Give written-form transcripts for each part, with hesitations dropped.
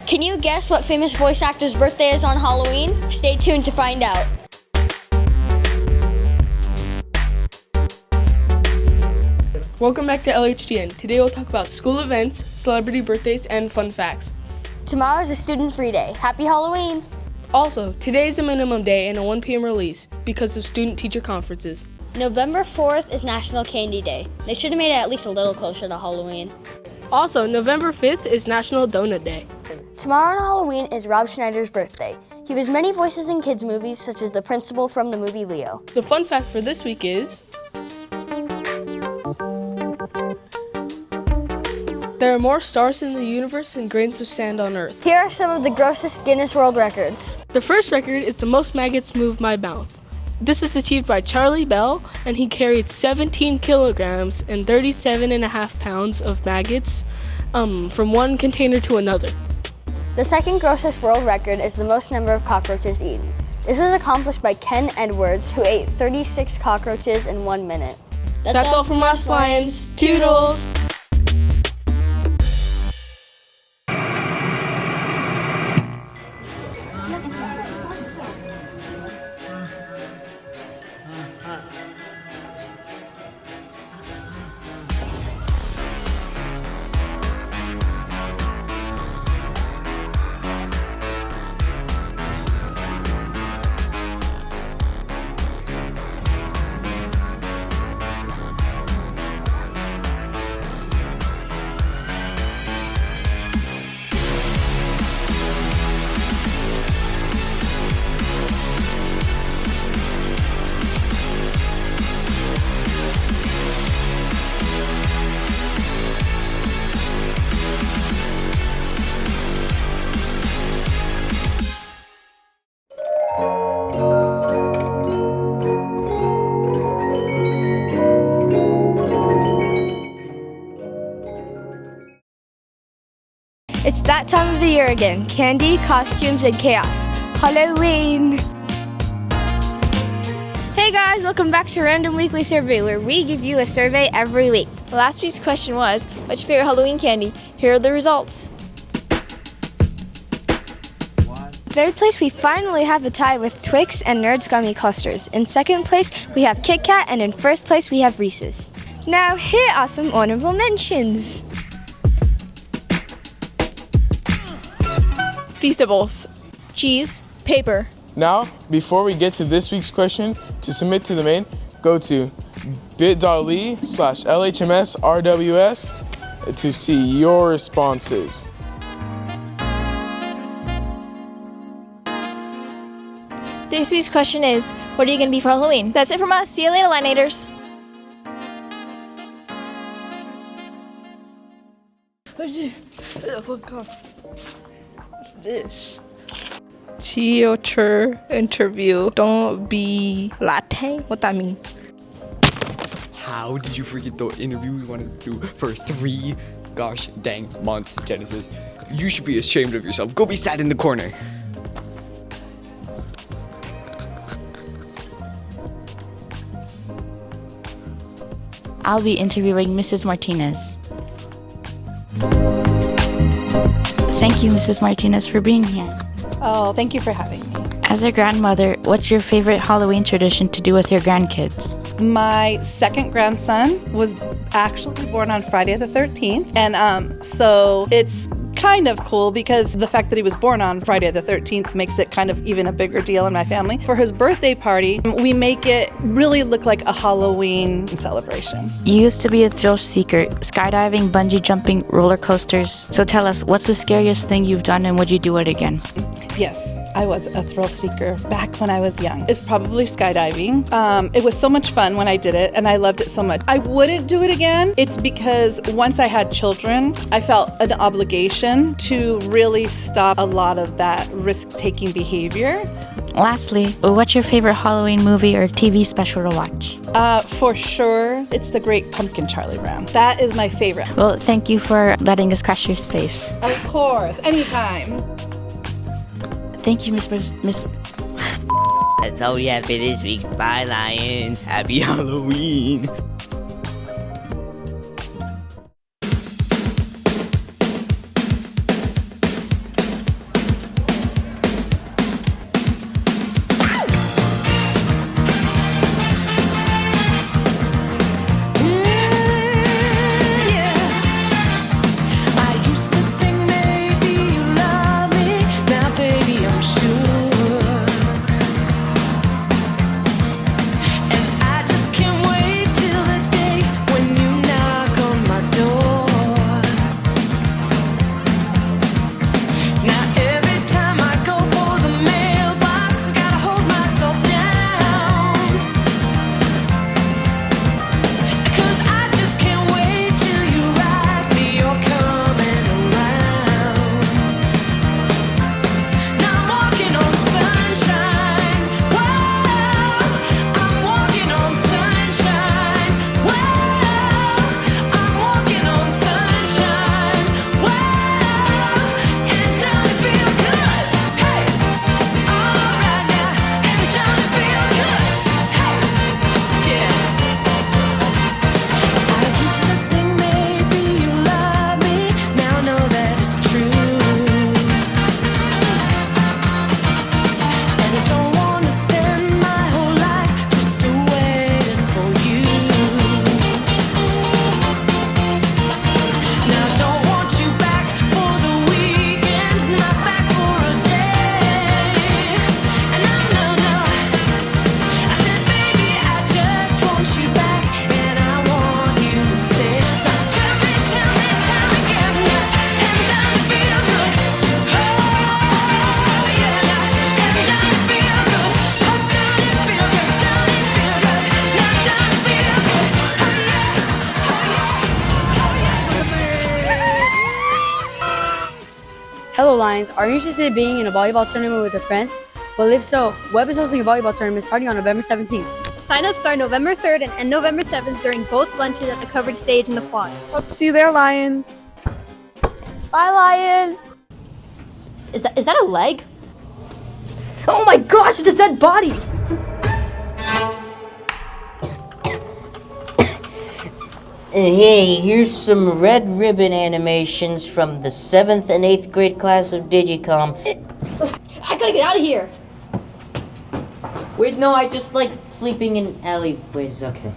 Can you guess what famous voice actor's birthday is on Halloween? Stay tuned to find out. Welcome back to LHTN. Today we'll talk about school events, celebrity birthdays, and fun facts. Tomorrow is a student-free day. Happy Halloween! Also, today is a minimum day and a 1 p.m. release because of student-teacher conferences. November 4th is National Candy Day. They should have made it at least a little closer to Halloween. Also, November 5th is National Donut Day. Tomorrow on Halloween is Rob Schneider's birthday. He was many voices in kids' movies, such as the principal from the movie Leo. The fun fact for this week is there are more stars in the universe than grains of sand on Earth. Here are some of the grossest Guinness World Records. The first record is the most maggots move my mouth. This was achieved by Charlie Bell, and he carried 17 kilograms and 37.5 pounds of maggots from one container to another. The second grossest world record is the most number of cockroaches eaten. This was accomplished by Ken Edwards, who ate 36 cockroaches in 1 minute. That's all from us, Lions. Toodles! It's that time of the year again. Candy, costumes, and chaos. Halloween! Hey guys, welcome back to Random Weekly Survey, where we give you a survey every week. Last week's question was, what's your favorite Halloween candy? Here are the results. Third place, we finally have a tie with Twix and Nerds Gummy Clusters. In second place, we have Kit Kat, and in first place, we have Reese's. Now, here are some honorable mentions. Feastables. Cheese. Paper. Now, before we get to this week's question, to submit to the main, go to bit.ly/LHMSRWS to see your responses. This week's question is, what are you going to be for Halloween? That's it from us. See you later, Lineators. What's this? Teacher interview. Don't be latte. What that mean? How did you forget the interview we wanted to do for 3 gosh dang months, Genesis? You should be ashamed of yourself. Go be sad in the corner. I'll be interviewing Mrs. Martinez. Thank you, Mrs. Martinez, for being here. Oh, thank you for having me. As a grandmother, what's your favorite Halloween tradition to do with your grandkids? My second grandson was actually born on Friday the 13th. And so it's kind of cool because the fact that he was born on Friday the 13th makes it kind of even a bigger deal in my family. For his birthday party, we make it really look like a Halloween celebration. You used to be a thrill seeker, skydiving, bungee jumping, roller coasters. So tell us, what's the scariest thing you've done and would you do it again? Yes, I was a thrill seeker back when I was young. It's probably skydiving. It was so much fun when I did it, and I loved it so much. I wouldn't do it again. It's because once I had children, I felt an obligation to really stop a lot of that risk-taking behavior. Lastly, what's your favorite Halloween movie or TV special to watch? For sure, it's The Great Pumpkin, Charlie Brown. That is my favorite. Well, thank you for letting us crash your space. Of course, anytime. Thank you, Miss That's all we have for this week. Bye, Lions. Happy Halloween. Hello Lions, are you interested in being in a volleyball tournament with your friends? Well, if so, Webb is hosting a volleyball tournament starting on November 17th. Sign-ups start November 3rd and end November 7th during both lunches at the covered stage in the quad. Hope to see you there, Lions. Bye, Lions! Is that a leg? Oh my gosh, it's a dead body! Hey, here's some red ribbon animations from the 7th and 8th grade class of Digicom. I gotta get out of here. Wait, no, I just like sleeping in alleyways, okay.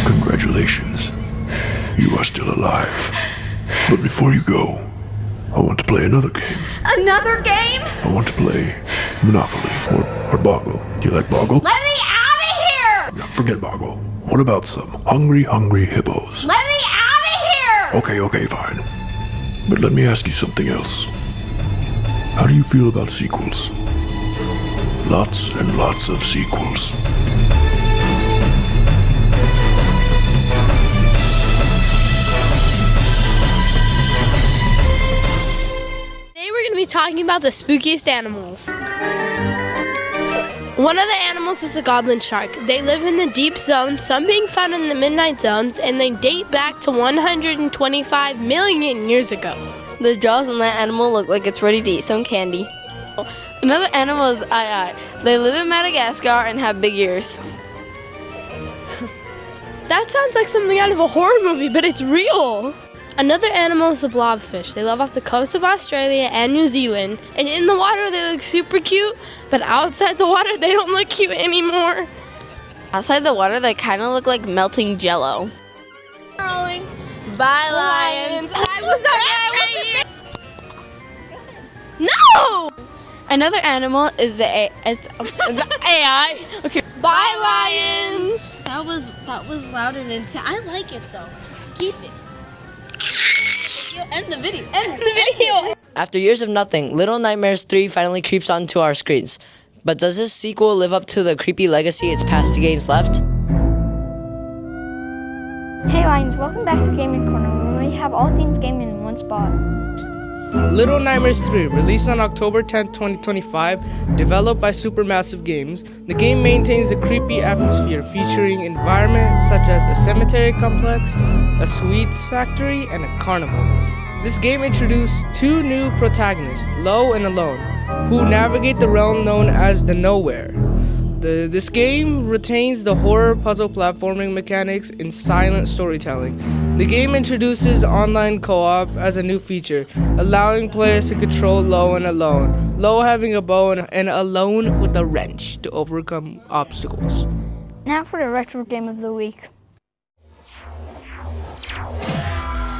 Congratulations. You are still alive. But before you go, I want to play another game. Another game? I want to play Monopoly or Boggle. Do you like Boggle? Let me out of here! Forget Boggle. What about some hungry hippos? Let me out of here! Okay, fine. But let me ask you something else. How do you feel about sequels? Lots and lots of sequels. Today we're going to be talking about the spookiest animals. One of the animals is the goblin shark. They live in the deep zones, some being found in the midnight zones, and they date back to 125 million years ago. The jaws on that animal look like it's ready to eat some candy. Another animal is ai. They live in Madagascar and have big ears. That sounds like something out of a horror movie, but it's real. Another animal is the blobfish. They live off the coast of Australia and New Zealand. And in the water, they look super cute, but outside the water, they don't look cute anymore. Outside the water, they kind of look like melting jello. Rolling. Bye, lions. I was right here. No! Another animal is the AI. Okay. Bye, lions. That was loud and intense. I like it though. Keep it. End the video. End the video. After years of nothing, Little Nightmares 3 finally creeps onto our screens. But does this sequel live up to the creepy legacy its past games left? Hey Lions, welcome back to Gaming Corner, where we have all things gaming in one spot. Little Nightmares 3, released on October 10, 2025, developed by Supermassive Games. The game maintains the creepy atmosphere, featuring environments such as a cemetery complex, a sweets factory, and a carnival. This game introduced two new protagonists, Lo and Alone, who navigate the realm known as the Nowhere. This game retains the horror puzzle platforming mechanics and silent storytelling. The game introduces online co-op as a new feature, allowing players to control Lo and Alone, Lo having a bow and Alone with a wrench to overcome obstacles. Now for the retro game of the week.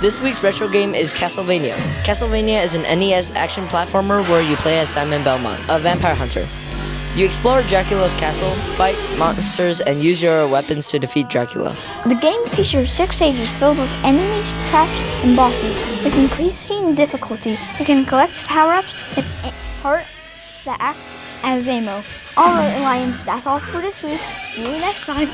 This week's retro game is Castlevania. Castlevania is an NES action platformer where you play as Simon Belmont, a vampire hunter. You explore Dracula's castle, fight monsters, and use your weapons to defeat Dracula. The game features 6 stages filled with enemies, traps, and bosses. With increasing difficulty, you can collect power-ups and parts that act as ammo. Alright, Lions, that's all for this week. See you next time.